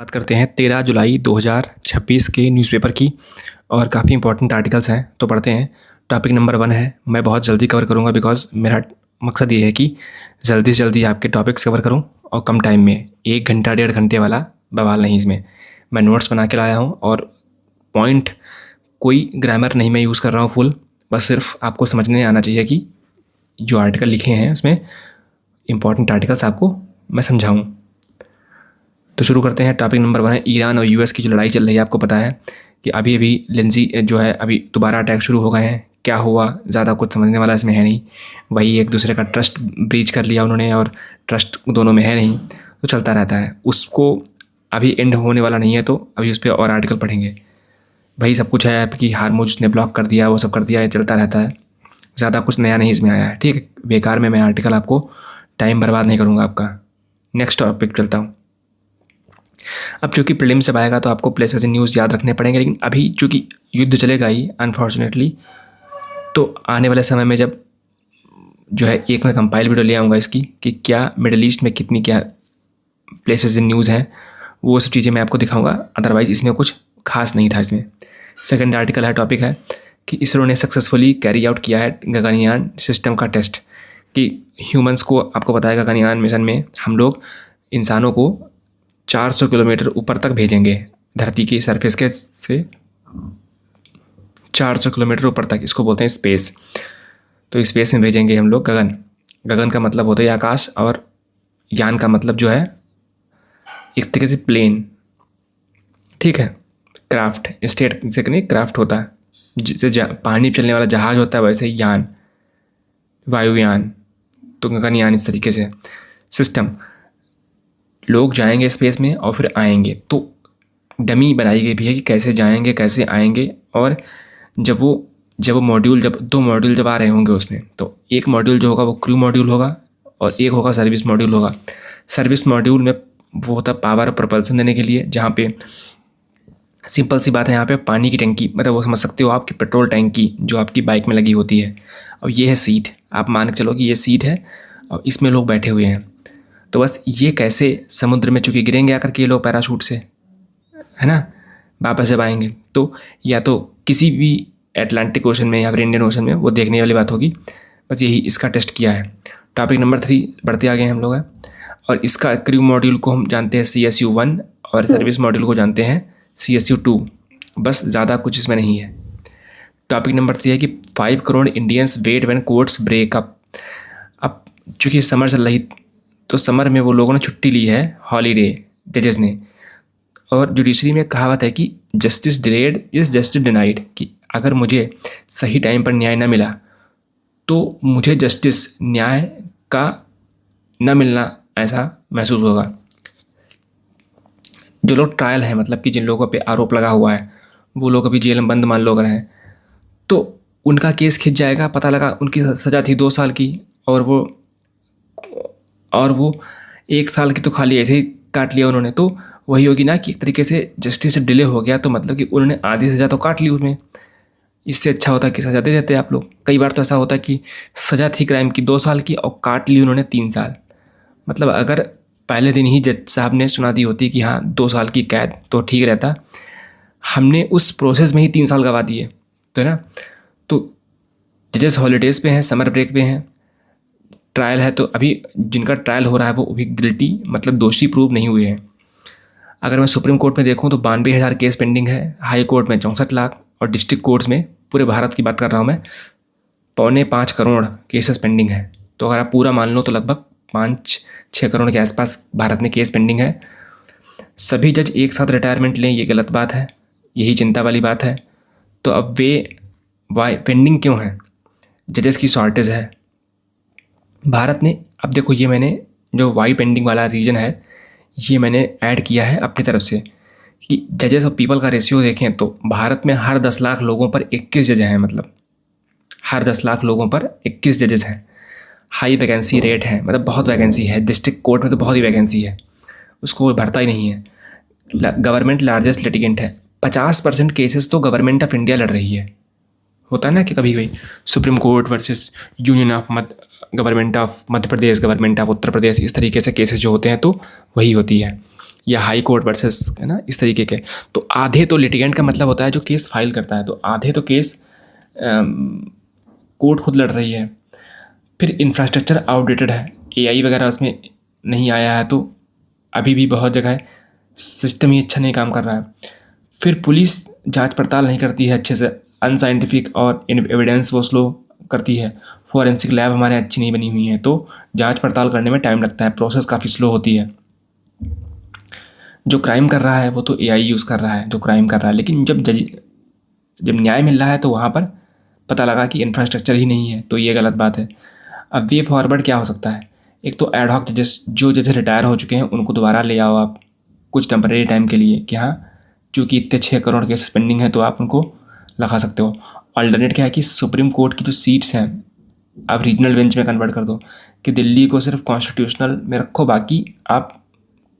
बात करते हैं 13 जुलाई 2026 के न्यूज़पेपर की और काफ़ी इंपॉर्टेंट आर्टिकल्स हैं तो पढ़ते हैं। टॉपिक नंबर 1 है, मैं बहुत जल्दी कवर करूंगा बिकॉज मेरा मकसद ये है कि जल्दी से जल्दी आपके टॉपिक्स कवर करूं और कम टाइम में। 1 घंटा 1.5 घंटे वाला बवाल नहीं इसमें। मैं नोट्स बना के लाया हूँ और पॉइंट कोई ग्रामर नहीं मैं यूज़ कर रहा हूँ फुल, बस सिर्फ आपको समझने आना चाहिए कि जो आर्टिकल लिखे हैं उसमें इंपॉर्टेंट आर्टिकल्स आपको मैं समझाऊँ। तो शुरू करते हैं। टॉपिक नंबर 1 है ईरान और यूएस की जो लड़ाई चल रही है। आपको पता है कि अभी लिंजी जो है अभी दोबारा अटैक शुरू हो गए हैं। क्या हुआ ज़्यादा कुछ समझने वाला इसमें है नहीं, वही एक दूसरे का ट्रस्ट ब्रीच कर लिया उन्होंने और ट्रस्ट दोनों में है नहीं, तो चलता रहता है। उसको अभी एंड होने वाला नहीं है, तो अभी उस पर और आर्टिकल पढ़ेंगे। भाई सब कुछ है कि हार्मुज ने ब्लॉक कर दिया, वो सब कर दिया, ये चलता रहता है। ज़्यादा कुछ नया नहीं इसमें आया है, ठीक है। बेकार में मैं आर्टिकल आपको टाइम बर्बाद नहीं करूँगा आपका। नेक्स्ट टॉपिक चलता हूँ। अब चूँकि प्रीलिम्स जब आएगा तो आपको प्लेसेस इन न्यूज़ याद रखने पड़ेंगे, लेकिन अभी चूँकि युद्ध चलेगा ही अनफॉर्चुनेटली, तो आने वाले समय में जब जो है एक मैं कंपाइल वीडियो ले आऊँगा इसकी कि क्या मिडिल ईस्ट में कितनी क्या प्लेसेस इन न्यूज़ हैं, वो सब चीज़ें मैं आपको दिखाऊँगा। अदरवाइज़ इसमें कुछ खास नहीं था इसमें। सेकेंड आर्टिकल है, टॉपिक है कि इसरो ने सक्सेसफुली कैरी आउट किया है गगनयान सिस्टम का टेस्ट। कि ह्यूमंस को, आपको पता है गगनयान मिशन में हम लोग इंसानों को 400 किलोमीटर ऊपर तक भेजेंगे, धरती की सरफेस के से 400 किलोमीटर ऊपर तक, इसको बोलते हैं स्पेस। तो स्पेस में भेजेंगे हम लोग गगन। गगन का मतलब होता है आकाश, और यान का मतलब जो है एक तरीके से प्लेन, ठीक है। क्राफ्ट, स्टेट से नहीं क्राफ्ट होता है, जिससे पानी चलने वाला जहाज होता है, वैसे यान, वायुयान, तो गगनयान इस तरीके से सिस्टम। लोग जाएंगे स्पेस में और फिर आएंगे, तो डमी बनाई गई भी है कि कैसे जाएंगे कैसे आएंगे। और जब वो मॉड्यूल, जब 2 मॉड्यूल जब आ रहे होंगे उसमें, तो एक मॉड्यूल जो होगा वो क्रू मॉड्यूल होगा और एक होगा सर्विस मॉड्यूल होगा। सर्विस मॉड्यूल में वो होता है पावर प्रपल्सन देने के लिए, जहाँ पे सिंपल सी बात है, यहाँ पे पानी की टंकी, मतलब वो समझ सकते हो आपकी पेट्रोल टंकी जो आपकी बाइक में लगी होती है, और ये है सीट। आप मान के चलो कि ये सीट है और इसमें लोग बैठे हुए हैं। तो बस ये कैसे समुद्र में चूँकि गिरेंगे आकर के ये लोग पैराशूट से, है ना, वापस जब आएंगे तो या तो किसी भी एटलांटिक ओशन में या फिर इंडियन ओशन में, वो देखने वाली बात होगी। बस यही इसका टेस्ट किया है। टॉपिक नंबर 3 बढ़ते आगे हैं हम लोग हैं, और इसका क्रू मॉड्यूल को हम जानते हैं CSU-1 और सर्विस मॉड्यूल को जानते हैं CSU-2। बस ज़्यादा कुछ इसमें नहीं है। टॉपिक नंबर 3 है कि 5 crore Indians wait when courts breakup. अब चूँकि समर चल रही, तो समर में वो लोगों ने छुट्टी ली है, हॉलीडे, जजेस ने। और जुडिशरी में कहावत है कि justice delayed is justice denied, कि अगर मुझे सही टाइम पर न्याय ना मिला तो मुझे जस्टिस, न्याय का न मिलना ऐसा महसूस होगा। जो लोग ट्रायल हैं, मतलब कि जिन लोगों पे आरोप लगा हुआ है, वो लोग अभी जेल में बंद मान लो अगर हैं, तो उनका केस खिंच जाएगा। पता लगा उनकी सज़ा थी 2 साल की और वो 1 साल की तो खाली ऐसे ही काट लिया उन्होंने। तो वही होगी ना कि एक तरीके से जस्टिस से डिले हो गया, तो मतलब कि उन्होंने आधी सज़ा तो काट ली उसमें। इससे अच्छा होता कि सज़ा दे देते आप लोग। कई बार तो ऐसा होता कि सज़ा थी क्राइम की 2 साल की और काट ली उन्होंने 3 साल। मतलब अगर पहले दिन ही जज साहब ने सुना दी होती कि हाँ 2 साल की कैद, तो ठीक रहता। हमने उस प्रोसेस में ही 3 साल गवा दिए, तो है ना। तो जजेस हॉलीडेज़ पे हैं, समर ब्रेक पे हैं, ट्रायल है, तो अभी जिनका ट्रायल हो रहा है वो भी गिल्टी, मतलब दोषी प्रूव नहीं हुए हैं। अगर मैं सुप्रीम कोर्ट में देखूं तो 92,000 केस पेंडिंग है, हाई कोर्ट में 64 लाख, और डिस्ट्रिक्ट कोर्ट्स में, पूरे भारत की बात कर रहा हूं मैं, 4.25 करोड़ केसेस पेंडिंग है। तो अगर आप पूरा मान लो तो लगभग 5-6 करोड़ के आसपास भारत में केस पेंडिंग है। सभी जज एक साथ रिटायरमेंट लें, ये गलत बात है, यही चिंता वाली बात है। तो अब वाई पेंडिंग क्यों है? जजेस की शॉर्टेज है भारत में। अब देखो, ये मैंने जो वाई पेंडिंग वाला रीजन है, ये मैंने ऐड किया है अपनी तरफ से कि जजेस और पीपल का रेशियो देखें तो भारत में हर 10 लाख लोगों पर 21 जज हैं। मतलब हर 10 लाख लोगों पर 21 जजेस हैं। हाई वैकेंसी रेट है, मतलब बहुत वैकेंसी है। डिस्ट्रिक्ट कोर्ट में तो बहुत ही वैकेंसी है, उसको कोई भरता ही नहीं है। गवर्नमेंट लार्जेस्ट लिटिगेंट है। 50% केसेस तो गवर्नमेंट ऑफ इंडिया लड़ रही है। होता है ना कि कभी कभी supreme court versus union of government of Madhya Pradesh, government of Uttar Pradesh, इस तरीके से केसेस जो होते हैं तो वही होती है। या हाई कोर्ट वर्सेस, है ना, इस तरीके के। तो आधे तो लिटिगेंट का मतलब होता है जो केस फाइल करता है, तो आधे तो केस कोर्ट खुद लड़ रही है। फिर इंफ्रास्ट्रक्चर आउटडेटेड है, एआई वगैरह उसमें नहीं आया है, तो अभी भी बहुत जगह सिस्टम ही अच्छा नहीं काम कर रहा है। फिर पुलिस जांच पड़ताल नहीं करती है अच्छे से, अनसाइंटिफिक और एविडेंस वो स्लो करती है। फॉरेंसिक लैब हमारे अच्छी नहीं बनी हुई हैं, तो जांच पड़ताल करने में टाइम लगता है, प्रोसेस काफ़ी स्लो होती है। जो क्राइम कर रहा है वो तो एआई यूज़ कर रहा है जो क्राइम कर रहा है, लेकिन जब न्याय मिल रहा है तो वहाँ पर पता लगा कि इंफ्रास्ट्रक्चर ही नहीं है, तो ये गलत बात है। अब वे फॉरवर्ड क्या हो सकता है? एक तो एडहॉक जजेस, जो जजेस रिटायर हो चुके हैं उनको दोबारा ले आओ आप कुछ टेम्परेरी टाइम के लिए, कि हाँ चूँकि इतने 6 करोड़ केस पेंडिंग है तो आप उनको लगा सकते हो। अल्टरनेट क्या है कि सुप्रीम कोर्ट की जो सीट्स हैं आप रीजनल बेंच में कन्वर्ट कर दो, कि दिल्ली को सिर्फ कॉन्स्टिट्यूशनल में रखो, बाकी आप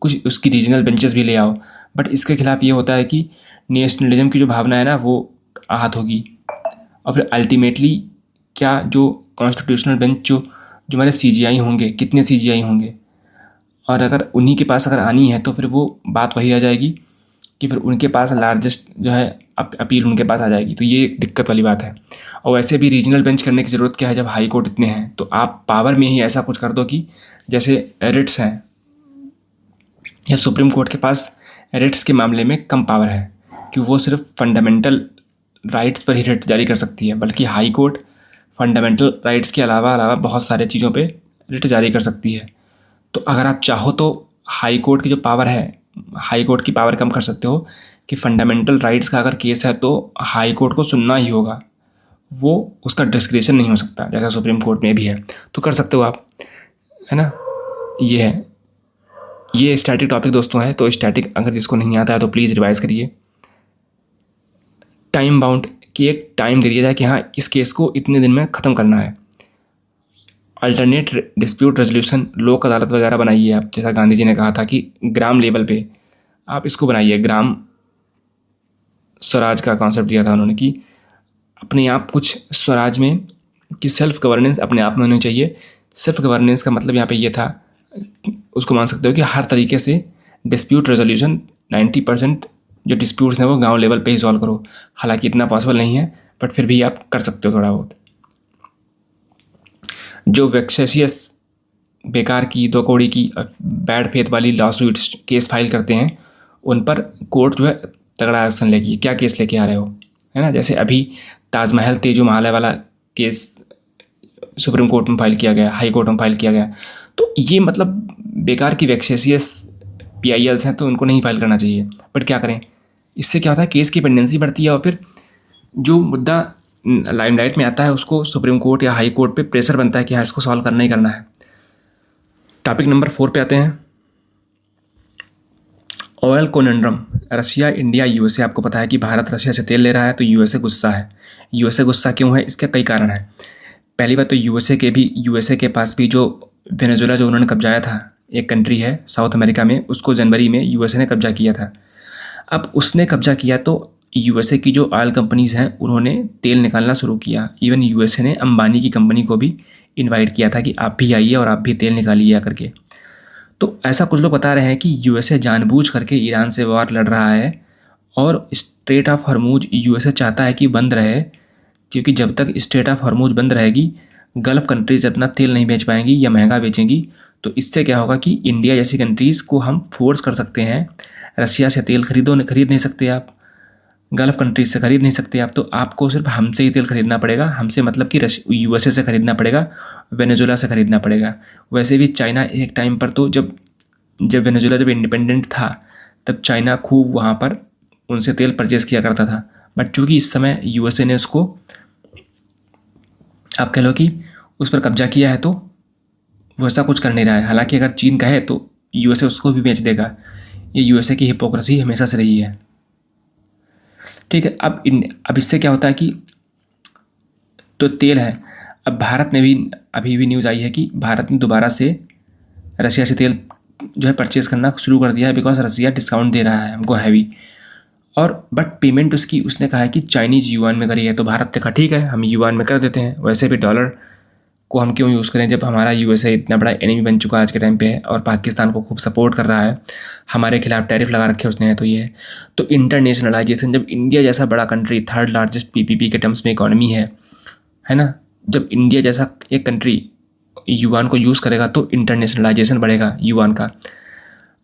कुछ उसकी रीजनल बेंचेस भी ले आओ। बट इसके खिलाफ ये होता है कि नेशनलिज्म की जो भावना है ना वो आहत होगी, और फिर अल्टीमेटली क्या जो कॉन्स्टिट्यूशनल बेंच जो जो हमारे सीजीआई होंगे, कितने सीजीआई होंगे, और अगर उन्हीं के पास अगर आनी है तो फिर वो बात वही आ जाएगी कि फिर उनके पास लार्जेस्ट जो है अपील उनके पास आ जाएगी, तो ये दिक्कत वाली बात है। और वैसे भी रीजनल बेंच करने की ज़रूरत क्या है जब हाई कोर्ट इतने हैं, तो आप पावर में ही ऐसा कुछ कर दो कि जैसे रिट्स हैं, या सुप्रीम कोर्ट के पास रिट्स के मामले में कम पावर है कि वो सिर्फ फंडामेंटल राइट्स पर ही रिट जारी कर सकती है, बल्कि हाई कोर्ट फंडामेंटल राइट्स के अलावा बहुत सारे चीज़ों पे रिट जारी कर सकती है। तो अगर आप चाहो तो हाई कोर्ट की जो पावर है, हाई कोर्ट की पावर कम कर सकते हो कि फंडामेंटल राइट्स का अगर केस है तो हाई कोर्ट को सुनना ही होगा, वो उसका डिस्क्रिशन नहीं हो सकता जैसा सुप्रीम कोर्ट में भी है, तो कर सकते हो आप, है ना। ये है, ये स्टैटिक टॉपिक दोस्तों है, तो स्टैटिक अगर जिसको नहीं आता है तो प्लीज़ रिवाइज़ करिए। टाइम बाउंड की एक टाइम दे दिया जाए कि हाँ इस केस को इतने दिन में ख़त्म करना है। अल्टरनेट डिस्प्यूट रेजोल्यूशन, लोक अदालत वगैरह बनाइए आप, जैसा गांधी जी ने कहा था कि ग्राम लेवल पे आप इसको बनाइए। ग्राम स्वराज का कॉन्सेप्ट दिया था उन्होंने कि अपने आप कुछ स्वराज में कि सेल्फ गवर्नेंस अपने आप में होनी चाहिए। सेल्फ गवर्नेंस का मतलब यहाँ पे ये था, उसको मान सकते हो कि हर तरीके से डिस्प्यूट रेजोल्यूशन 90% जो डिस्प्यूट्स हैं वो गांव लेवल पे ही सॉल्व करो। हालांकि इतना पॉसिबल नहीं है, बट फिर भी आप कर सकते हो थोड़ा बहुत। जो वेक्सेशियस, बेकार की, दो कौड़ी की, बैड फेथ वाली लॉसूट केस फाइल करते हैं, उन पर कोर्ट जो है तगड़ा एक्शन लेगी। क्या केस लेके आ रहे हो, है ना। जैसे अभी ताजमहल तेजू महालय वाला केस सुप्रीम कोर्ट में फाइल किया गया, हाई कोर्ट में फाइल किया गया, तो ये मतलब बेकार की वेक्सेशियस पीआईएल्स हैं तो उनको नहीं फाइल करना चाहिए। बट क्या करें, इससे क्या होता है केस की पेंडेंसी बढ़ती है, और फिर जो मुद्दा लाइमलाइट में आता है उसको सुप्रीम कोर्ट या हाई कोर्ट पे प्रेशर बनता है कि हाँ इसको सॉल्व करना ही करना है। टॉपिक नंबर 4 पे आते हैं, oil conundrum. Russia, India, USA. आपको पता है कि भारत रशिया से तेल ले रहा है तो यूएसए गुस्सा है। यूएसए गुस्सा क्यों है, इसके कई कारण हैं। पहली बात तो यूएसए के पास भी जो वेनेजुएला जो उन्होंने कब्जाया था, एक कंट्री है साउथ अमेरिका में, उसको जनवरी में यूएसए ने कब्जा किया था। अब उसने कब्जा किया तो यूएसए की जो ऑयल कंपनीज़ हैं उन्होंने तेल निकालना शुरू किया। इवन यूएसए ने अंबानी की कंपनी को भी इनवाइट किया था कि आप भी आइए और आप भी तेल निकालिए आकर के। तो ऐसा कुछ लोग बता रहे हैं कि यूएसए जानबूझ करके ईरान से वार लड़ रहा है, और स्ट्रेट ऑफ हॉर्मूज यूएसए चाहता है कि बंद रहे, क्योंकि जब तक स्ट्रेट ऑफ हॉर्मूज बंद रहेगी गल्फ़ कंट्रीज अपना तेल नहीं बेच पाएंगी या महंगा बेचेंगी। तो इससे क्या होगा कि इंडिया जैसी कंट्रीज़ को हम फोर्स कर सकते हैं, रशिया से तेल खरीद नहीं सकते आप, गल्फ़ कंट्रीज से खरीद नहीं सकते आप, तो आपको सिर्फ हमसे ही तेल खरीदना पड़ेगा। हमसे मतलब कि यूएसए से खरीदना पड़ेगा, वेनेजुएला से खरीदना पड़ेगा। वैसे भी चाइना एक टाइम पर तो जब वेनेजुएला जब इंडिपेंडेंट था तब चाइना खूब वहाँ पर उनसे तेल परचेज़ किया करता था। बट चूँकि इस समय यूएसए ने उसको, आप कह लो कि उस पर कब्जा किया है, तो वो ऐसा कुछ कर नहीं रहा है। हालांकि अगर चीन कहे तो यूएसए उसको भी बेच देगा। ये यूएसए की हिपोक्रेसी हमेशा से रही है, ठीक है। अब इससे क्या होता है कि तो तेल है, अब भारत में भी अभी भी न्यूज़ आई है कि भारत ने दोबारा से रशिया से तेल जो है परचेज़ करना शुरू कर दिया है, बिकॉज रशिया डिस्काउंट दे रहा है हमको हैवी। और बट पेमेंट उसने कहा है कि चाइनीज़ युआन में करी है, तो भारत ने कहा ठीक है हम युआन में कर देते हैं। वैसे भी डॉलर को हम क्यों यूज़ करें जब हमारा यूएसए इतना बड़ा एनिमी बन चुका है आज के टाइम पे और पाकिस्तान को खूब सपोर्ट कर रहा है, हमारे खिलाफ टैरिफ लगा रखे उसने, तो ये है। तो इंटरनेशनलाइजेशन, जब इंडिया जैसा बड़ा कंट्री, थर्ड लार्जेस्ट पीपीपी के टर्म्स में इकॉनमी है ना, जब इंडिया जैसा एक कंट्री युआन को यूज़ करेगा तो इंटरनेशनलाइजेशन बढ़ेगा युआन का।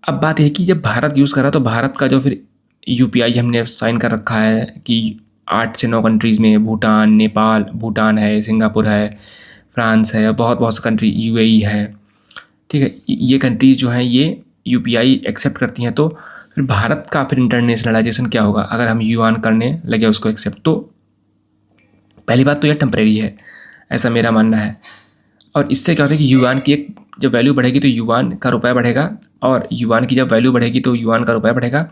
अब बात है कि जब भारत यूज़ कर रहा तो भारत का जो फिर यूपीआई हमने साइन कर रखा है कि 8 से 9 कंट्रीज़ में, भूटान, नेपाल, भूटान है, सिंगापुर है, फ्रांस है, बहुत बहुत सी कंट्री, यूएई है, ठीक है, ये कंट्रीज़ जो हैं ये यूपीआई एक्सेप्ट करती हैं। तो फिर भारत का फिर इंटरनेशनलाइजेशन क्या होगा अगर हम युआन करने लगे उसको एक्सेप्ट? तो पहली बात तो यह टेम्परेरी है, ऐसा मेरा मानना है। और इससे क्या होता है कि युआन की एक जब वैल्यू बढ़ेगी तो युआन का रुपया बढ़ेगा, और युआन की जब वैल्यू बढ़ेगी तो युआन का रुपया बढ़ेगा।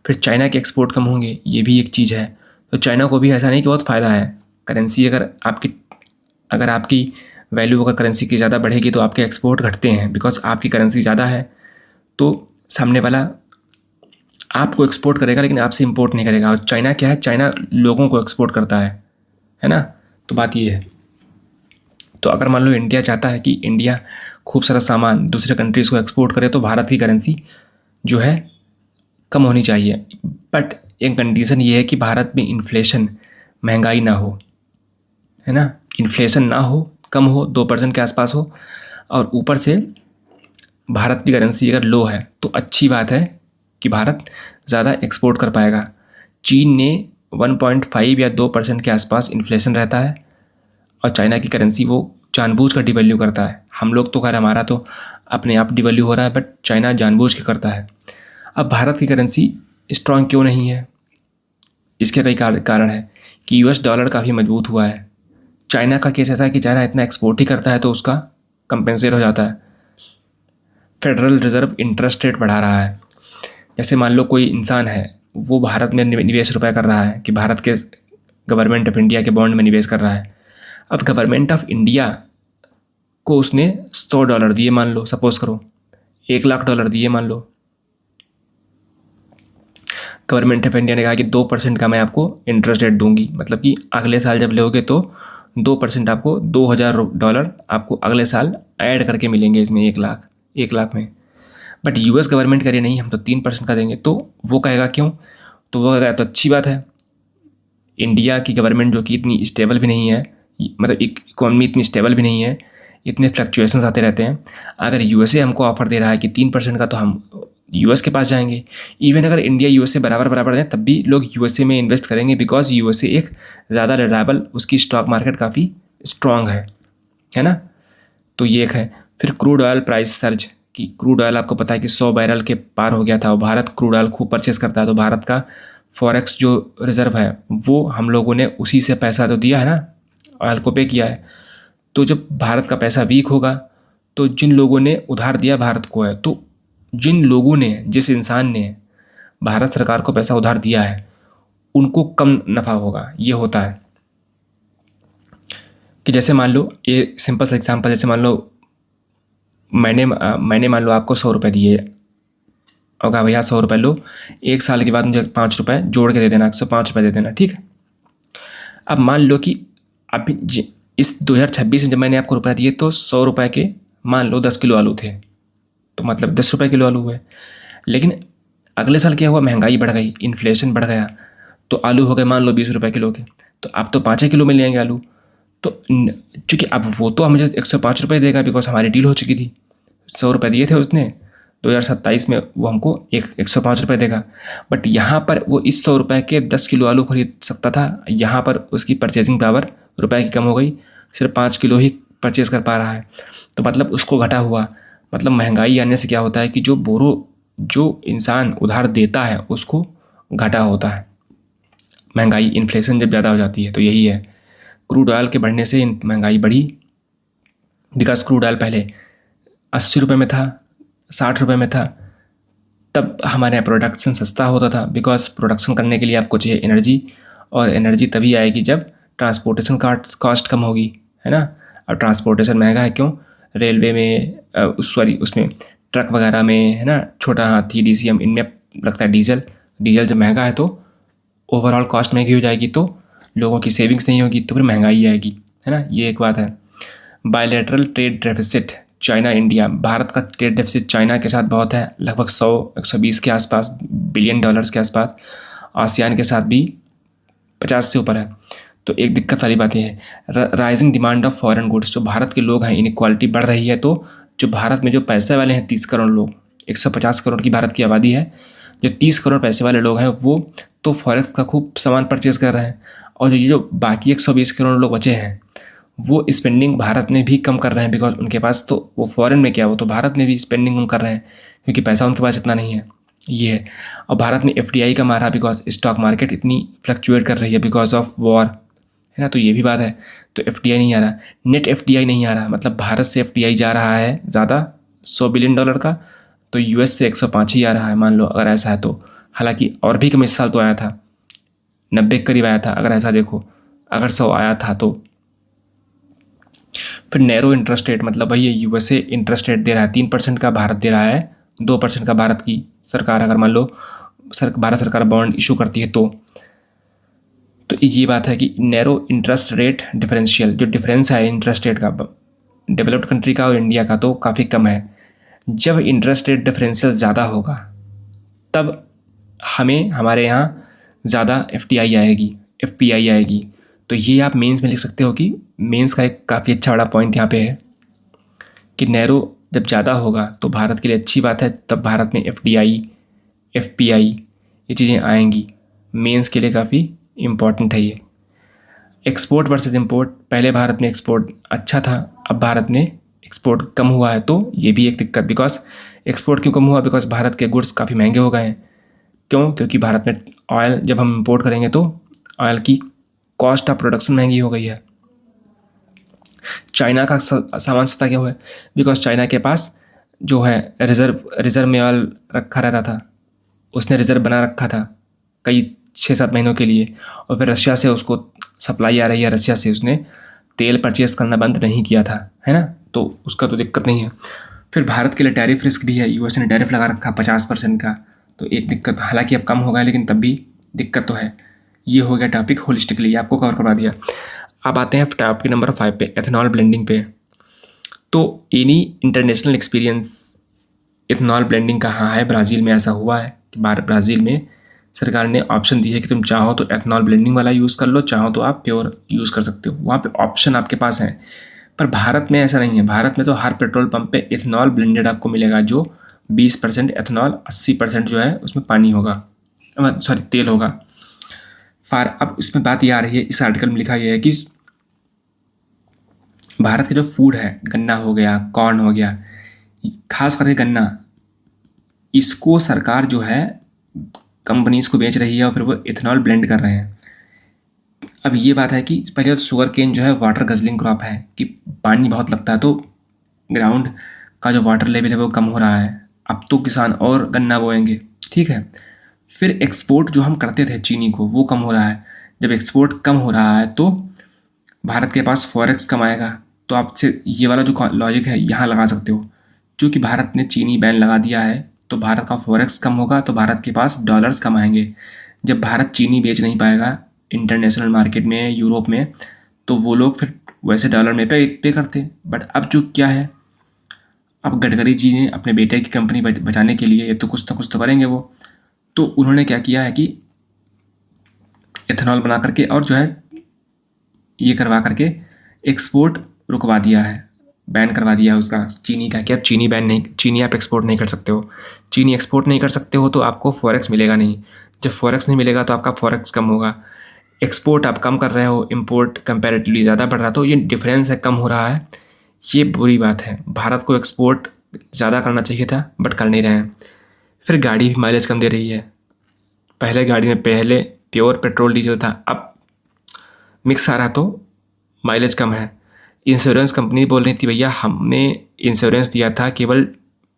फिर चाइना के एक्सपोर्ट कम होंगे, ये भी एक चीज़ है। तो चाइना को भी ऐसा नहीं कि बहुत फ़ायदा है, करेंसी अगर आपकी वैल्यू अगर करेंसी की ज़्यादा बढ़ेगी तो आपके एक्सपोर्ट घटते हैं, बिकॉज आपकी करेंसी ज़्यादा है तो सामने वाला आपको एक्सपोर्ट करेगा लेकिन आपसे इंपोर्ट नहीं करेगा। और चाइना क्या है, चाइना लोगों को एक्सपोर्ट करता है ना। तो बात ये है। तो अगर मान लो इंडिया चाहता है कि इंडिया खूब सारा सामान दूसरे कंट्रीज़ को एक्सपोर्ट करे तो भारत की करेंसी जो है कम होनी चाहिए। बट एक कंडीशन ये है कि भारत में इन्फ्लेशन, महंगाई ना हो, है ना, इन्फ्लेशन ना हो, कम हो, 2% के आसपास हो, और ऊपर से भारत की करेंसी अगर लो है तो अच्छी बात है कि भारत ज़्यादा एक्सपोर्ट कर पाएगा। चीन ने 1.5 या 2% के आसपास इन्फ्लेशन रहता है, और चाइना की करेंसी वो जानबूझ कर डिवैल्यू करता है। हम लोग तो खैर हमारा तो अपने आप डिवैल्यू हो रहा है, बट चाइना जानबूझ के करता है। अब भारत की करेंसी स्ट्रांग क्यों नहीं है? इसके कई कारण है कि यूएस डॉलर काफ़ी मजबूत हुआ है। चाइना का केस ऐसा है कि चाइना इतना एक्सपोर्ट ही करता है तो उसका कंपेंसेट हो जाता है। फेडरल रिजर्व इंटरेस्ट रेट बढ़ा रहा है। जैसे मान लो कोई इंसान है, वो भारत में निवेश रुपये कर रहा है कि भारत के गवर्नमेंट ऑफ इंडिया के बॉन्ड में निवेश कर रहा है। अब गवर्नमेंट ऑफ इंडिया को उसने $100 दिए, मान लो, सपोज करो $1,00,000 दिए, मान लो। गवर्नमेंट ऑफ इंडिया ने कहा कि 2% का मैं आपको इंटरेस्ट रेट दूंगी, मतलब कि अगले साल जब लोगे तो 2% आपको $2,000 आपको अगले साल ऐड करके मिलेंगे इसमें, 1 लाख में। बट यूएस गवर्नमेंट कह रही नहीं, हम तो 3% का देंगे। तो वो कहेगा क्यों? तो वो कहेगा तो अच्छी बात है, इंडिया की गवर्नमेंट जो कि इतनी स्टेबल भी नहीं है, मतलब इकोनॉमी इतनी स्टेबल भी नहीं है, इतने फ्लक्चुएशंस आते रहते हैं। अगर यूएसए हमको ऑफर दे रहा है कि 3% का, तो हम यूएस के पास जाएंगे। इवन अगर इंडिया यूएसए बराबर दें तब भी लोग यूएसए में इन्वेस्ट करेंगे, बिकॉज यूएसए एक ज़्यादा रिलायबल, उसकी स्टॉक मार्केट काफ़ी स्ट्रॉन्ग है ना। तो ये एक है। फिर क्रूड ऑयल प्राइस सर्ज, कि क्रूड ऑयल आपको पता है कि 100 बैरल के पार हो गया था, और भारत क्रूड ऑयल खूब परचेस करता है, तो भारत का फॉरेक्स जो रिज़र्व है वो हम लोगों ने उसी से पैसा तो दिया है ना, ऑयल को पे किया है। तो जब भारत का पैसा वीक होगा तो जिन लोगों ने उधार दिया भारत को है, तो जिन लोगों ने, जिस इंसान ने भारत सरकार को पैसा उधार दिया है उनको कम नफ़ा होगा। ये होता है कि जैसे मान लो, ये सिंपल सा एग्जांपल, जैसे मान लो मैंने मान लो आपको 100 रुपये दिए, और कहा भैया 100 रुपये लो, 1 साल के बाद मुझे 5 रुपये जोड़ के दे देना, 105 रुपये दे देना, ठीक है। अब मान लो कि अभी इस 2026 में जब मैंने आपको रुपये दिए तो 100 रुपये के मान लो 10 किलो आलू थे, तो मतलब 10 रुपये किलो आलू हुए। लेकिन अगले साल क्या हुआ, महंगाई बढ़ गई, इन्फ्लेशन बढ़ गया, तो आलू हो गए मान लो 20 रुपये किलो के, तो अब तो 5 किलो मिल जाएंगे आलू। तो चूँकि अब वो तो मुझे 105 रुपये देगा, बिकॉज हमारी डील हो चुकी थी, 100 रुपये दिए थे उसने 2027 में, वो हमको 105 रुपये देगा। बट यहाँ पर वो इस 100 रुपये के 10 किलो आलू खरीद सकता था, यहाँ पर उसकी परचेजिंग पावर रुपए की कम हो गई, सिर्फ 5 किलो ही परचेज़ कर पा रहा है। तो मतलब उसको घाटा हुआ। मतलब महंगाई आने से क्या होता है कि जो इंसान उधार देता है उसको घाटा होता है। महंगाई, इन्फ्लेशन जब ज़्यादा हो जाती है तो यही है। क्रूड ऑयल के बढ़ने से महंगाई बढ़ी, बिकॉज क्रूड ऑयल पहले 80 रुपये में था, 60 रुपये में था, तब हमारे यहाँ प्रोडक्शन सस्ता होता था, बिकॉज प्रोडक्शन करने के लिए आपको चाहिए एनर्जी, और एनर्जी तभी आएगी जब ट्रांसपोर्टेशन कॉस्ट कम होगी, है ना। अब ट्रांसपोर्टेशन महंगा है क्यों? रेलवे में उसमें ट्रक वगैरह में, है ना, छोटा हाथी, डीसीएम, इनमें लगता है डीजल जब महंगा है तो ओवरऑल कॉस्ट महंगी हो जाएगी, तो लोगों की सेविंग्स नहीं होगी, तो फिर महंगाई आएगी, है ना। ये एक बात है। Bilateral trade deficit China India, Bharat का ट्रेड डेफिसिट चाइना के साथ बहुत है, लगभग 100-120 के आसपास बिलियन डॉलर्स के आसपास। आसियान के साथ भी 50 से ऊपर है। तो एक दिक्कत वाली बात यह है, rising demand of foreign goods, जो भारत के लोग हैं इनक्वालिटी बढ़ रही है, तो जो भारत में जो पैसे वाले हैं 30 करोड़ लोग, 150 करोड़ की भारत की आबादी है, जो 30 करोड़ पैसे वाले लोग हैं वो तो फॉरेक्स का खूब सामान परचेज कर रहे हैं, और ये जो बाकी 120 करोड़ लोग बचे हैं वो स्पेंडिंग भारत में भी कम कर रहे हैं, बिकॉज उनके पास तो वो फॉरेन में क्या, वो तो भारत में भी स्पेंडिंग कम कर रहे हैं क्योंकि पैसा उनके पास इतना नहीं है, ये है। और भारत ने FDI का मारा बिकॉज स्टॉक मार्केट इतनी फ्लक्चुएट कर रही है बिकॉज ऑफ वॉर, है ना, तो ये भी बात है। तो FDI नहीं आ रहा, नेट FDI नहीं आ रहा, मतलब भारत से FDI जा रहा है ज़्यादा 100 बिलियन डॉलर का, तो US से 105 ही आ रहा है, मान लो अगर ऐसा है तो। हालांकि और भी कम इस साल तो आया था, 90 के करीब आया था, अगर ऐसा देखो, अगर 100 आया था तो। फिर नैरो इंटरेस्ट रेट, मतलब भाई ये USA इंटरेस्ट रेट दे रहा है 3% का, भारत दे रहा है 2% का। भारत की सरकार अगर मान लो भारत सरकार बॉन्ड इशू करती है तो ये बात है कि नैरो इंटरेस्ट रेट डिफरेंशियल, जो डिफरेंस है इंटरेस्ट रेट का डेवलप्ड कंट्री का और इंडिया का, तो काफ़ी कम है। जब इंटरेस्ट रेट डिफरेंशियल ज़्यादा होगा तब हमें हमारे यहाँ ज़्यादा FDI आएगी, FPI आएगी। तो ये आप मेंस में लिख सकते हो कि मेंस का एक काफ़ी अच्छा बड़ा पॉइंट यहाँ पे है कि नैरो जब ज़्यादा होगा तो भारत के लिए अच्छी बात है, तब भारत में FDI FPI ये चीज़ें आएंगी, मेंस के लिए काफ़ी इम्पॉर्टेंट है ये। एक्सपोर्ट वर्सेस इंपोर्ट, पहले भारत में एक्सपोर्ट अच्छा था, अब भारत में एक्सपोर्ट कम हुआ है, तो ये भी एक दिक्कत। बिकॉज एक्सपोर्ट क्यों कम हुआ, बिकॉज भारत के गुड्स काफ़ी महंगे हो गए हैं। क्यों? क्योंकि भारत में ऑयल जब हम इंपोर्ट करेंगे तो ऑयल की कॉस्ट ऑफ प्रोडक्शन महंगी हो गई है। चाइना का सामान सस्ता क्यों है? बिकॉज चाइना के पास जो है रिजर्व में ऑयल रखा रहता था, उसने रिजर्व बना रखा था कई 6-7 महीनों के लिए, और फिर रशिया से उसको सप्लाई आ रही है, रशिया से उसने तेल परचेस करना बंद नहीं किया था, है ना, तो उसका तो दिक्कत नहीं है। फिर भारत के लिए टैरिफ रिस्क भी है, US ने टैरिफ लगा रखा 50% का, तो एक दिक्कत, हालांकि अब कम हो गया लेकिन तब भी दिक्कत तो है। ये हो गया टॉपिक होलिस्टिकली, आपको कवर करवा दिया। अब आते हैं टॉपिक नंबर 5 पे, एथेनॉल ब्लेंडिंग पे। तो any international experience ethanol blending कहाँ है? ब्राज़ील में ऐसा हुआ है कि ब्राज़ील में सरकार ने ऑप्शन दी है कि तुम चाहो तो एथेनॉल ब्लेंडिंग वाला यूज़ कर लो, चाहो तो आप प्योर यूज़ कर सकते हो, वहाँ पे ऑप्शन आपके पास है। पर भारत में ऐसा नहीं है, भारत में तो हर पेट्रोल पंप पे एथेनॉल ब्लेंडेड आपको मिलेगा, जो 20% एथेनॉल, 80% जो है उसमें पानी होगा, सॉरी तेल होगा। अब इसमें बात ये आ रही है, इस आर्टिकल में लिखा गया है कि भारत का जो फूड है, गन्ना हो गया, कॉर्न हो गया, खास करके गन्ना, इसको सरकार जो है कंपनीज को बेच रही है और फिर वो इथेनॉल ब्लेंड कर रहे हैं। अब ये बात है कि पहले तो शुगर केन जो है वाटर गजलिंग क्रॉप है, कि पानी बहुत लगता है तो ग्राउंड का जो वाटर लेवल है वो कम हो रहा है। अब तो किसान और गन्ना बोएंगे, ठीक है। फिर एक्सपोर्ट जो हम करते थे चीनी को, वो कम हो रहा है। जब एक्सपोर्ट कम हो रहा है तो भारत के पास फॉरेक्स कम आएगा। तो आपसे ये वाला जो लॉजिक है यहाँ लगा सकते हो, क्योंकि भारत ने चीनी बैन लगा दिया है तो भारत का फॉरेक्स कम होगा, तो भारत के पास डॉलर्स कम आएंगे। जब भारत चीनी बेच नहीं पाएगा इंटरनेशनल मार्केट में, यूरोप में, तो वो लोग फिर वैसे डॉलर में पे करते। बट अब जो क्या है, अब गडकरी जी ने अपने बेटे की कंपनी बचाने के लिए ये तो कुछ तो करेंगे वो, तो उन्होंने क्या किया है कि एथेनॉल बना करके और जो है ये करवा करके एक्सपोर्ट रुकवा दिया है, बैन करवा दिया है उसका, चीनी का। कि अब चीनी आप एक्सपोर्ट नहीं कर सकते हो। चीनी एक्सपोर्ट नहीं कर सकते हो तो आपको फॉरेक्स मिलेगा नहीं। जब फॉरेक्स नहीं मिलेगा तो आपका फॉरेक्स कम होगा। एक्सपोर्ट आप कम कर रहे हो, इंपोर्ट कंपैरेटिवली ज़्यादा बढ़ रहा है, तो ये डिफरेंस है, कम हो रहा है। ये बुरी बात है। भारत को एक्सपोर्ट ज़्यादा करना चाहिए था बट कर नहीं रहे हैं। फिर गाड़ी भी माइलेज कम दे रही है। पहले गाड़ी में प्योर पेट्रोल डीजल था, अब मिक्स आ रहा तो माइलेज कम है। इंश्योरेंस कंपनी बोल रही थी भैया हमने इंश्योरेंस दिया था केवल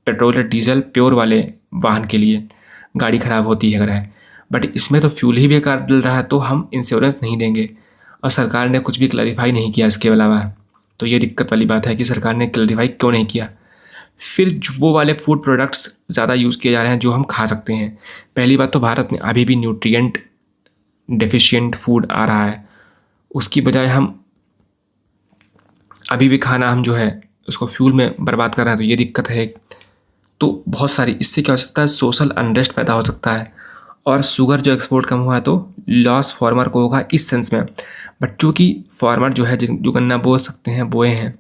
पेट्रोल या डीजल प्योर वाले वाहन के लिए, गाड़ी ख़राब होती है अगर है, बट इसमें तो फ्यूल ही बेकार डल रहा है तो हम इंश्योरेंस नहीं देंगे। और सरकार ने कुछ भी क्लैरिफाई नहीं किया इसके अलावा। तो ये दिक्कत वाली बात है कि सरकार ने क्लैरिफाई क्यों नहीं किया। फिर वो वाले फूड प्रोडक्ट्स ज़्यादा यूज़ किए जा रहे हैं जो हम खा सकते हैं। पहली बात तो भारत में अभी भी न्यूट्रिएंट डेफिशिएंट फूड आ रहा है, उसकी बजाय हम अभी भी खाना हम जो है उसको फ्यूल में बर्बाद कर रहे हैं, तो ये दिक्कत है। तो बहुत सारी, इससे क्या हो सकता है, सोशल अनरेस्ट पैदा हो सकता है। और शुगर जो एक्सपोर्ट कम हुआ है तो लॉस फार्मर को होगा इस सेंस में। बट चूँकि फार्मर जो है जो गन्ना बो सकते हैं, बोए हैं,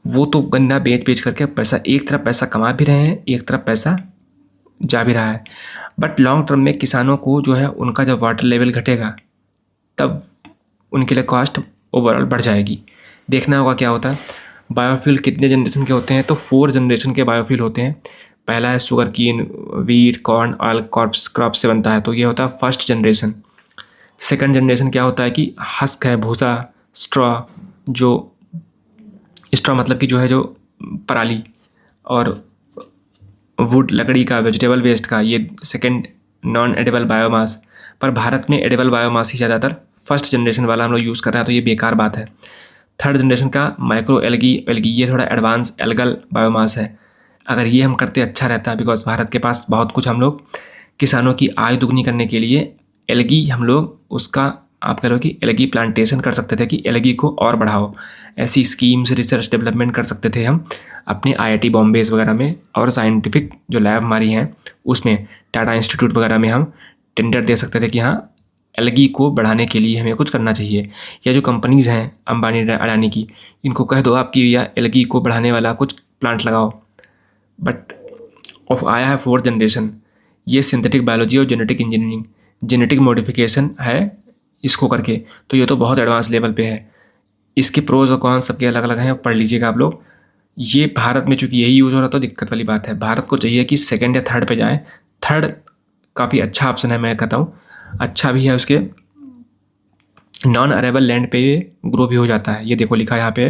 वो तो गन्ना बेच बेच करके पैसा, एक तरफ पैसा कमा भी रहे हैं, एक तरफ पैसा जा भी रहा है। बट लॉन्ग टर्म में किसानों को जो है उनका जब वाटर लेवल घटेगा तब उनके लिए कॉस्ट ओवरऑल बढ़ जाएगी। देखना होगा क्या होता है। बायोफ्यूल कितने जनरेशन के होते हैं, तो 4 जनरेशन के बायोफ्यूल होते हैं। पहला है शुगर कीन, वीट, कॉर्न, ऑयल क्रॉप से बनता है, तो ये होता है फर्स्ट जनरेशन। सेकंड जनरेशन क्या होता है कि हस्क है, भूसा, स्ट्रॉ, जो स्ट्रॉ मतलब कि जो है जो पराली, और वुड, लकड़ी का, वेजिटेबल वेस्ट का, ये सेकंड नॉन एडिबल बायोमास। पर भारत में एडिबल बायोमास ही ज़्यादातर फर्स्ट जनरेशन वाला हम लोग यूज़ कर रहे हैं, तो ये बेकार बात है। थर्ड जनरेशन का माइक्रो एल्गी, ये थोड़ा एडवांस एल्गल बायोमास है। अगर ये हम करते अच्छा रहता है, बिकॉज भारत के पास बहुत कुछ, हम लोग किसानों की आय दुगनी करने के लिए एल्गी, हम लोग उसका, आप कह लो कि एल्गी प्लांटेशन कर सकते थे कि एल्गी को और बढ़ाओ। ऐसी स्कीम्स, रिसर्च डेवलपमेंट कर सकते थे हम अपने IIT बॉम्बेज वगैरह में, और साइंटिफिक जो लैब हमारी हैं उसमें, टाटा इंस्टीट्यूट वगैरह में हम टेंडर दे सकते थे कि हाँ, एल्गी को बढ़ाने के लिए हमें कुछ करना चाहिए। या जो कंपनीज़ हैं अंबानी, अडानी की, इनको कह दो आपकी या एल्गी को बढ़ाने वाला कुछ प्लांट लगाओ। बट ऑफ आया है 4th जनरेशन, ये सिंथेटिक बायोलॉजी और जेनेटिक इंजीनियरिंग, जेनेटिक मॉडिफिकेशन है इसको करके, तो ये तो बहुत एडवांस लेवल पे है। इसके प्रोज और कॉन्स सबके अलग अलग हैं, पढ़ लीजिएगा आप लोग। ये भारत में चूँकि यही यूज़ हो रहा, तो दिक्कत वाली बात है। भारत को चाहिए कि सेकंड या थर्ड पे जाए। थर्ड काफ़ी अच्छा ऑप्शन है, मैं कहता हूँ अच्छा भी है। उसके नॉन अरेबल लैंड पे ये ग्रो भी हो जाता है। ये देखो लिखा है यहाँ पे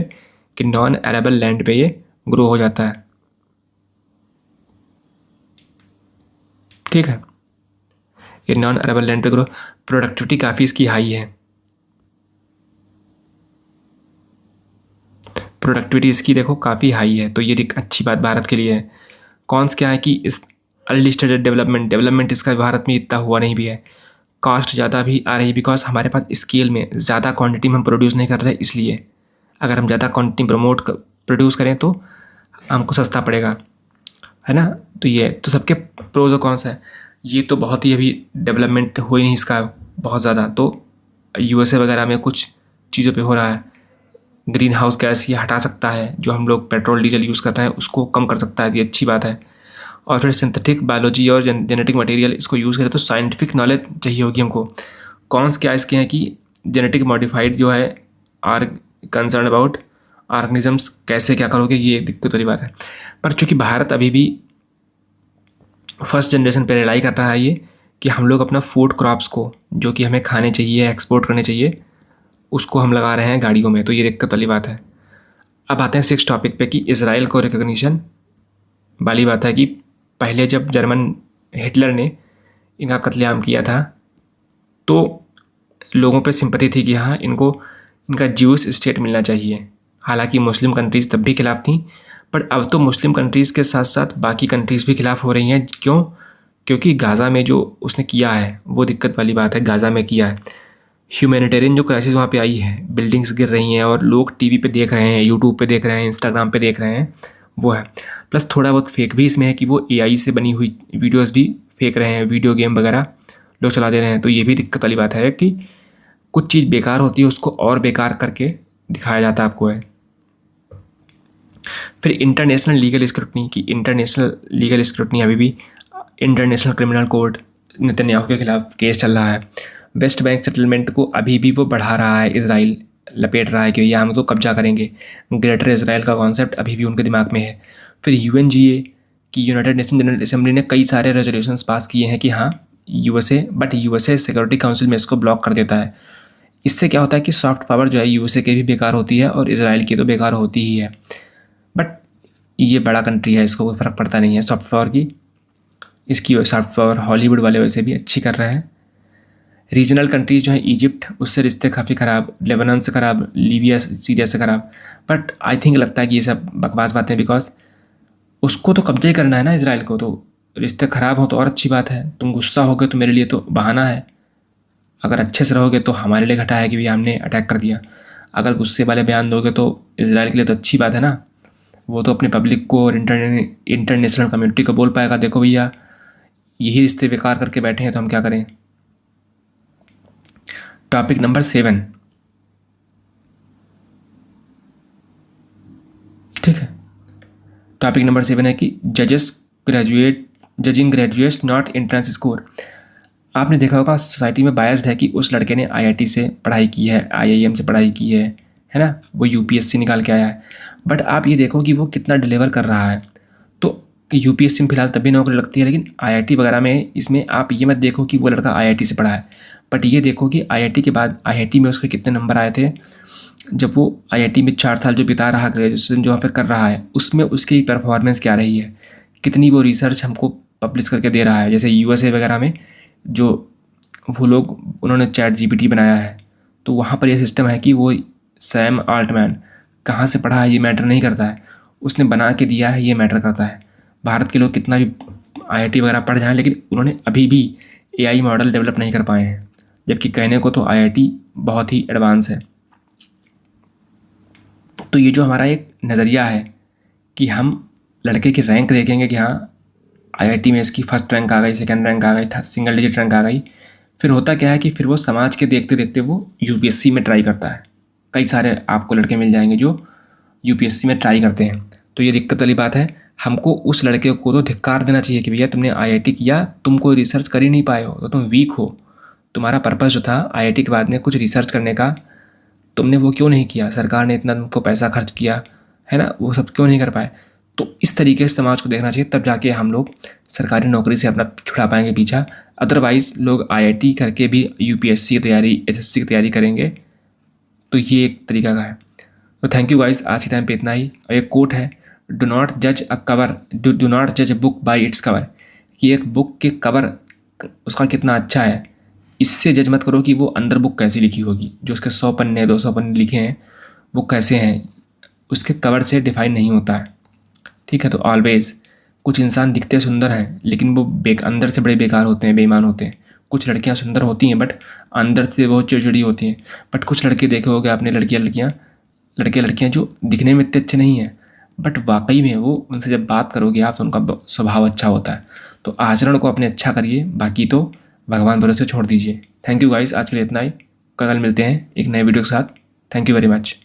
कि नॉन अरेबल लैंड पे ये ग्रो हो जाता है, ठीक है। ये नॉन अरेबल लैंड पे ग्रो, प्रोडक्टिविटी काफ़ी इसकी हाई है, प्रोडक्टिविटी इसकी देखो काफ़ी हाई है, तो ये अच्छी बात भारत के लिए है। कॉन्स क्या है कि इस अर्ली स्टेज डेवलपमेंट इसका भारत में इतना हुआ नहीं भी है। कॉस्ट ज़्यादा भी आ रही है, बिकॉज हमारे पास स्केल में ज़्यादा क्वांटिटी में हम प्रोड्यूस नहीं कर रहे, इसलिए अगर हम ज़्यादा क्वांटिटी प्रोड्यूस करें तो हमको सस्ता पड़ेगा, है ना। तो ये तो सबके प्रोज और कॉन्स है। ये तो बहुत ही अभी डेवलपमेंट हुई नहीं इसका बहुत ज़्यादा, तो USA वगैरह में कुछ चीज़ों पे हो रहा है। ग्रीन हाउस गैस ये हटा सकता है, जो हम लोग पेट्रोल डीजल यूज़ करते हैं उसको कम कर सकता है, ये अच्छी बात है। और फिर सिंथेटिक बायोलॉजी और जेनेटिक मटेरियल इसको यूज़ करें तो साइंटिफिक नॉलेज चाहिए होगी हमको। कॉन्स क्या इसके हैं कि जेनेटिक मॉडिफाइड जो है आर कंसर्न अबाउट ऑर्गेनिजम्स, कैसे क्या करोगे, ये दिक्कत वाली बात है। पर चूँकि भारत अभी भी फर्स्ट जनरेशन पे रिलाई कर रहा है ये कि हम लोग अपना फूड क्रॉप्स को, जो कि हमें खाने चाहिए, एक्सपोर्ट करने चाहिए, उसको हम लगा रहे हैं गाड़ियों में, तो ये दिक्कत वाली बात है। अब आते हैं 6 टॉपिक पे कि इजराइल को रिकॉग्निशन वाली बात है कि पहले जब जर्मन हिटलर ने इनका कत्लेआम किया था तो लोगों पे सिंपैथी थी कि हाँ, इनको इनका ज्यूस स्टेट मिलना चाहिए। हालांकि मुस्लिम कंट्रीज़ तब भी खिलाफ थी, पर अब तो मुस्लिम कंट्रीज़ के साथ साथ बाकी कंट्रीज़ भी खिलाफ हो रही हैं। क्यों? क्योंकि गाज़ा में जो उसने किया है वो दिक्कत वाली बात है। गाज़ा में किया है, ह्यूमैनिटेरियन जो क्राइसिस वहाँ पे आई है, बिल्डिंग्स गिर रही हैं और लोग टीवी पे देख रहे हैं, यूट्यूब पे देख रहे हैं, इंस्टाग्राम पे देख रहे हैं, वो है। प्लस थोड़ा बहुत फेक भी इसमें है कि वो AI से बनी हुई वीडियोस भी फेंक रहे हैं, वीडियो गेम वगैरह लोग चला दे रहे हैं, तो ये भी दिक्कत वाली बात है कि कुछ चीज़ बेकार होती है उसको और बेकार करके दिखाया जाता है आपको है। फिर इंटरनेशनल लीगल स्क्रूटनी की, इंटरनेशनल लीगल स्क्रूटनी अभी भी इंटरनेशनल क्रिमिनल कोर्ट नेतन्याहू के खिलाफ केस चल रहा है। वेस्ट बैंक सेटलमेंट को अभी भी वो बढ़ा रहा है, इजराइल लपेट रहा है कि भैया हम तो कब्जा करेंगे। ग्रेटर इजराइल का कॉन्सेप्ट अभी भी उनके दिमाग में है। फिर UNGA की, यूनाइटेड नेशन जनरल असेंबली ने कई सारे रेजोल्यूशंस पास किए हैं कि हाँ USA सिक्योरिटी काउंसिल में इसको ब्लॉक कर देता है। इससे क्या होता है कि सॉफ्ट पावर जो है USA की भी बेकार होती है और इजराइल की तो बेकार होती ही है। बट ये बड़ा कंट्री है, इसको कोई फ़र्क पड़ता नहीं है सॉफ्ट पावर की। इसकी सॉफ्ट पावर हॉलीवुड वाले वैसे भी अच्छी कर रहे हैं। रीजनल कंट्रीज जो है, इजिप्ट, उससे रिश्ते काफ़ी ख़राब, लेबनान से ख़राब, लीबिया, सीरिया से ख़राब। बट आई थिंक लगता है कि ये सब बकवास बातें, बिकॉज उसको तो कब्जा ही करना है ना इसराइल को, तो रिश्ते ख़राब हो तो और अच्छी बात है। तुम गुस्सा हो गए तो मेरे लिए तो बहाना है, अगर अच्छे से रहोगे तो हमारे लिए घटा है कि भैया हमने अटैक कर दिया। अगर गुस्से वाले बयान दोगे तो इजराइल के लिए तो अच्छी बात है ना, वो तो अपनी पब्लिक को और इंटरनेशनल कम्युनिटी को बोल पाएगा देखो भैया यही रिश्ते बेकार करके बैठे हैं तो हम क्या करें। टॉपिक नंबर 7, ठीक है। टॉपिक नंबर 7 है कि judging graduates not entrance score. आपने देखा होगा सोसाइटी में बायस्ड है कि उस लड़के ने आईआईटी से पढ़ाई की है, आईआईएम से पढ़ाई की है ना, वो यूपीएससी निकाल के आया है। बट आप ये देखो कि वो कितना डिलीवर कर रहा है। तो यूपीएससी में फिलहाल तभी नौकरी लगती है, लेकिन आईआईटी वगैरह में इसमें आप ये मत देखो कि वो लड़का आईआईटी से पढ़ा है, बट ये देखो कि आईआईटी के बाद आईआईटी में उसके कितने नंबर आए थे। जब वो आईआईटी में 4 साल जो बिता रहा, ग्रेजुएशन जो वहाँ पे कर रहा है, उसमें उसकी परफॉर्मेंस क्या रही है, कितनी वो रिसर्च हमको पब्लिश करके दे रहा है। जैसे यूएसए वगैरह में जो वो लोग उन्होंने चैट जीपीटी बनाया है, तो वहाँ पर ये सिस्टम है कि वो सैम आल्टमैन कहाँ से पढ़ा है ये मैटर नहीं करता है, उसने बना के दिया है ये मैटर करता है। भारत के लोग कितना भी आईआईटी वगैरह पढ़ जाएं, लेकिन उन्होंने अभी भी एआई मॉडल डेवलप नहीं कर पाए हैं, जबकि कहने को तो आईआईटी बहुत ही एडवांस है। तो ये जो हमारा एक नज़रिया है कि हम लड़के की रैंक देखेंगे कि हाँ आईआईटी में इसकी फर्स्ट रैंक आ गई, सेकंड रैंक आ गई, सिंगल डिजिट रैंक आ गई, फिर होता क्या है कि फिर वो समाज के देखते देखते वो यूपीएससी में ट्राई करता है। कई सारे आपको लड़के मिल जाएंगे जो यूपीएससी में ट्राई करते हैं। तो ये दिक्कत वाली बात है। हमको उस लड़के को तो धिक्कार देना चाहिए कि भैया तुमने आईआईटी किया, तुम कोई रिसर्च कर ही नहीं पाए हो तो तुम वीक हो। तुम्हारा पर्पस जो था आईआईटी के बाद में कुछ रिसर्च करने का, तुमने वो क्यों नहीं किया। सरकार ने इतना तुमको पैसा खर्च किया है ना, वो सब क्यों नहीं कर पाए। तो इस तरीके से समाज को देखना चाहिए, तब जाके हम लोग सरकारी नौकरी से अपना छुड़ा पाएंगे पीछा। अदरवाइज़ लोग आईआईटी करके भी यूपीएससी की तैयारी, एसएससी की तैयारी करेंगे। तो ये एक तरीका का है। तो थैंक यू गाइस, आज के टाइम पे इतना ही। और एक कोट है, डू नॉट जज a book by its cover, कि एक बुक के कवर उसका कितना अच्छा है इससे जज मत करो कि वो अंदर बुक कैसी लिखी होगी। जो उसके 100 पन्ने 200 पन्ने लिखे हैं वो कैसे हैं, उसके कवर से डिफाइन नहीं होता है, ठीक है। तो ऑलवेज़ कुछ इंसान दिखते सुंदर हैं लेकिन वो अंदर से बड़े बेकार होते हैं, बेईमान होते हैं। कुछ लड़कियां सुंदर होती हैं बट अंदर से बहुत चिड़चिड़ी होती हैं। बट कुछ लड़के देखे होंगे आपने, लड़कियां जो दिखने में इतने अच्छे नहीं हैं बट वाकई में वो उनसे जब बात करोगे आप तो उनका स्वभाव अच्छा होता है। तो आचरण को अपने अच्छा करिए, बाकी तो भगवान भरोसे छोड़ दीजिए। थैंक यू गाइस, आज के लिए इतना ही। कल मिलते हैं एक नए वीडियो के साथ। Thank you very much.